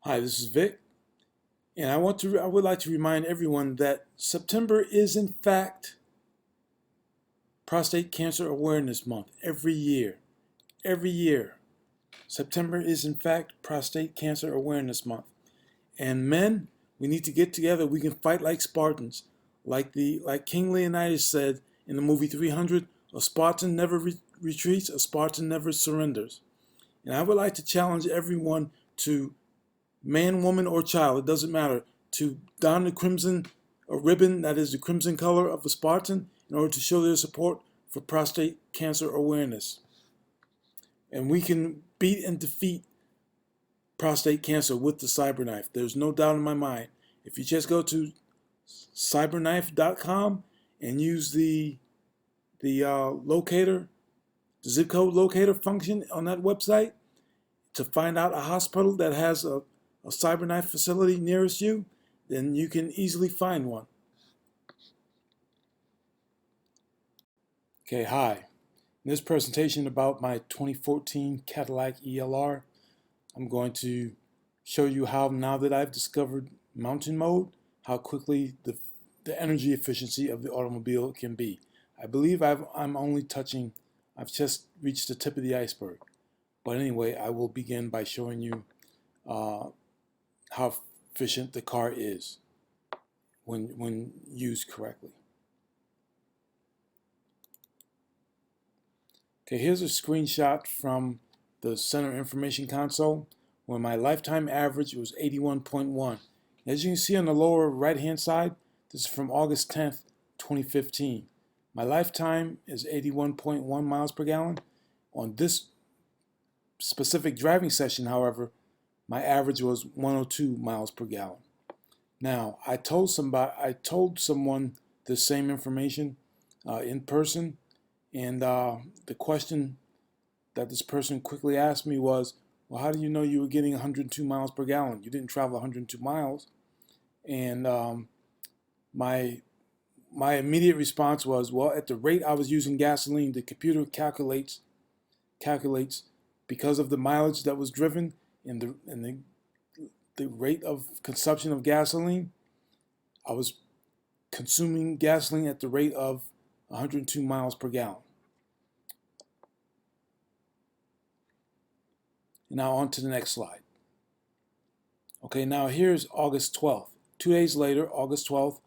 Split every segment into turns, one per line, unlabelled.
Hi, this is Vic, and I would like to remind everyone that September is in fact Prostate Cancer Awareness Month every year. Every year, September is in fact Prostate Cancer Awareness Month. And men, we need to get together. We can fight like Spartans, like King Leonidas said in the movie 300. A Spartan never retreats. A Spartan never surrenders. And I would like to challenge everyone to man, woman, or child, it doesn't matter, to don the crimson ribbon, that is the crimson color of a Spartan, in order to show their support for prostate cancer awareness. And we can beat and defeat prostate cancer with the cyberknife. There's no doubt in my mind. If you just go to cyberknife.com and use the locator, the zip code locator function on that website to find out a hospital that has a cyberknife facility nearest you, then you can easily find one. Okay, hi. In this presentation about my 2014 Cadillac ELR, I'm going to show you how, now that I've discovered mountain mode, how quickly the energy efficiency of the automobile can be. I believe I've just reached the tip of the iceberg. But anyway, I will begin by showing you how efficient the car is when used correctly. Okay, here's a screenshot from the center information console where my lifetime average was 81.1. As you can see on the lower right hand side, this is from August 10th, 2015. My lifetime is 81.1 miles per gallon. On this specific driving session, however, my average was 102 miles per gallon. Now, I told someone the same information in person, and the question that this person quickly asked me was, well, how do you know you were getting 102 miles per gallon? You didn't travel 102 miles. And my immediate response was, well, at the rate I was using gasoline, the computer calculates because of the mileage that was driven and the rate of consumption of gasoline, I was consuming gasoline at the rate of 102 miles per gallon. Now on to the next slide. Okay, now here's August 12th. 2 days later, August 12th,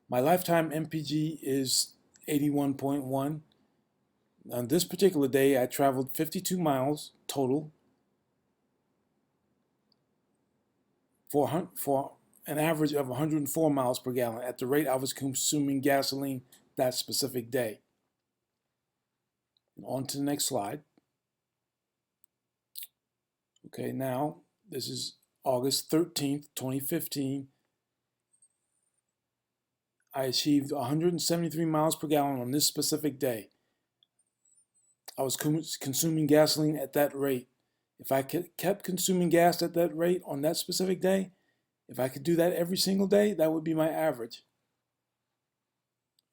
my lifetime MPG is 81.1. On this particular day, I traveled 52 miles total for an average of 104 miles per gallon at the rate I was consuming gasoline that specific day. And on to the next slide. Okay, now this is August 13th, 2015. I achieved 173 miles per gallon on this specific day. I was consuming gasoline at that rate. If I kept consuming gas at that rate on that specific day, if I could do that every single day, that would be my average.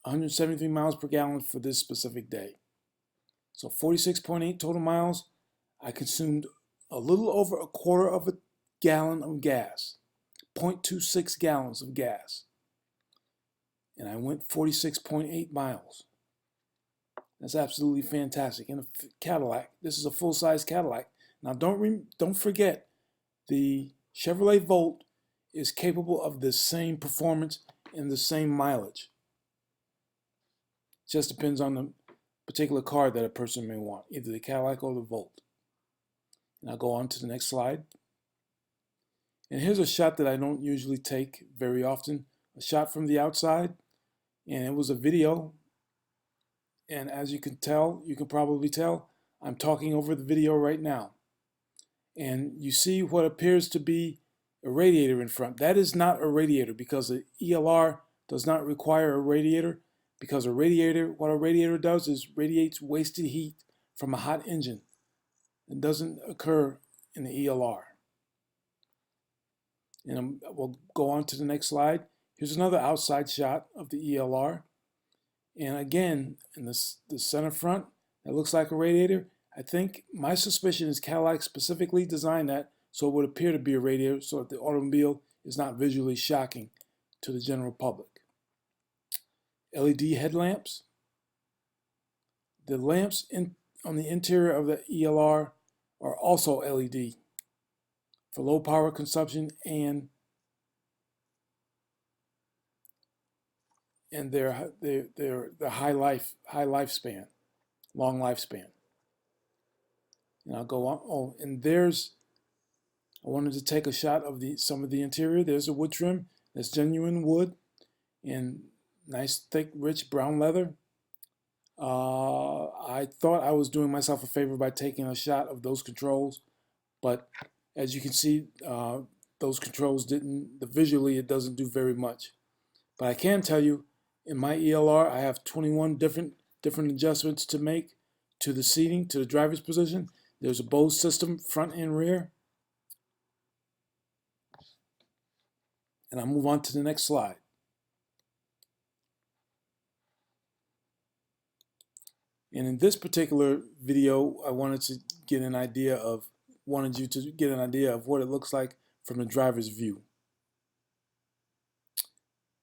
173 miles per gallon for this specific day. So 46.8 total miles. I consumed a little over a quarter of a gallon of gas, 0.26 gallons of gas. And I went 46.8 miles. That's absolutely fantastic. In a Cadillac, this is a full-size Cadillac. Now don't forget, the Chevrolet Volt is capable of the same performance and the same mileage. It just depends on the particular car that a person may want, either the Cadillac or the Volt. And I'll go on to the next slide. And here's a shot that I don't usually take very often, a shot from the outside. And it was a video. And as you can probably tell, I'm talking over the video right now. And you see what appears to be a radiator in front. That is not a radiator because the ELR does not require a radiator, because what a radiator does is radiates wasted heat from a hot engine. It doesn't occur in the ELR. And we'll go on to the next slide. Here's another outside shot of the ELR. And again, in the center front, that looks like a radiator. I think my suspicion is Cadillac specifically designed that so it would appear to be a radiator so that the automobile is not visually shocking to the general public. LED headlamps. The lamps on the interior of the ELR are also LED for low power consumption and they're high lifespan, long lifespan. And I'll go on. Oh, and I wanted to take a shot of some of the interior. There's a wood trim that's genuine wood and nice thick rich brown leather. I thought I was doing myself a favor by taking a shot of those controls, but as you can see, those controls visually it doesn't do very much. But I can tell you, in my ELR, I have 21 different adjustments to make to the seating, to the driver's position. There's a Bose system, front and rear. And I'll move on to the next slide. And in this particular video, I wanted you to get an idea of what it looks like from the driver's view.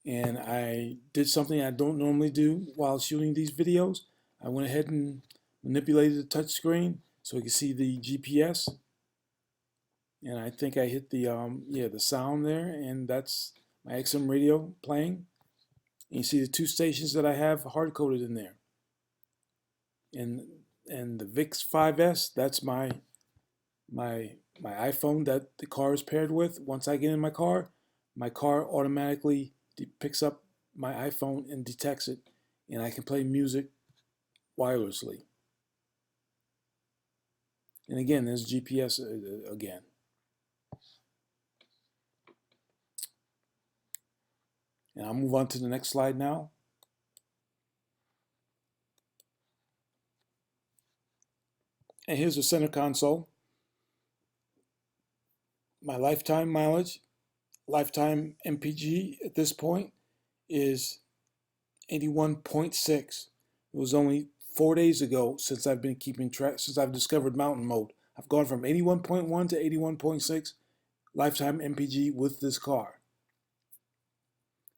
And I did something I don't normally do while shooting these videos. I went ahead and manipulated the touch screen so you can see the GPS. And I think I hit the sound there, and that's my XM radio playing. And you see the 2 stations that I have hard-coded in there. And the VIX 5S, that's my iPhone that the car is paired with. Once I get in my car automatically picks up my iPhone and detects it, and I can play music wirelessly. And again, there's GPS again. And I'll move on to the next slide now. And here's the center console. My lifetime mileage, lifetime MPG at this point is 81.6. It was only 4 days ago since I've been keeping track, since I've discovered mountain mode. I've gone from 81.1 to 81.6 lifetime MPG with this car.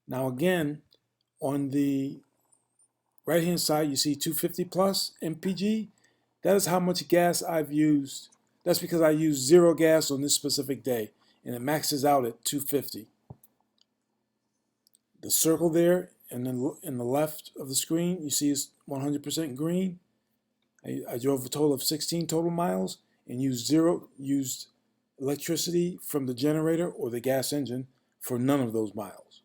Now again, on the right hand side you see 250 plus MPG. That is how much gas I've used. That's because I used 0 gas on this specific day, and it maxes out at 250. The circle there and then in the left of the screen you see is 100% green. I drove a total of 16 total miles and used electricity from the generator or the gas engine for none of those miles.